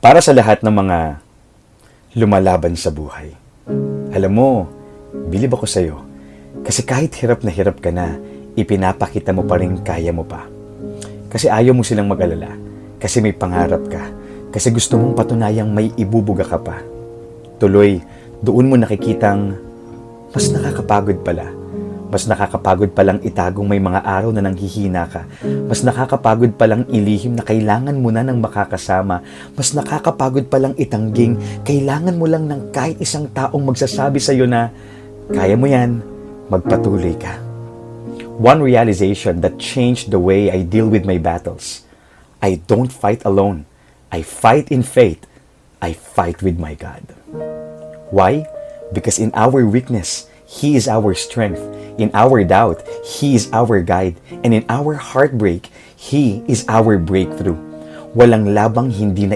Para sa lahat ng mga lumalaban sa buhay. Alam mo, bilib ako sa'yo. Kasi kahit hirap na hirap ka na, ipinapakita mo pa rin kaya mo pa. Kasi ayaw mo silang mag-alala. Kasi may pangarap ka. Kasi gusto mong patunayang may ibubuga ka pa. Tuloy, doon mo nakikitang mas nakakapagod pala. Mas nakakapagod palang itagong may mga araw na nanghihina ka. Mas nakakapagod palang ilihim na kailangan mo na ng makakasama. Mas nakakapagod palang itangging kailangan mo lang ng kahit isang taong magsasabi sa iyo na kaya mo yan, magpatuloy ka. One realization that changed the way I deal with my battles. I don't fight alone. I fight in faith. I fight with my God. Why? Because in our weakness, He is our strength. In our doubt, He is our guide. And in our heartbreak, He is our breakthrough. Walang labang hindi na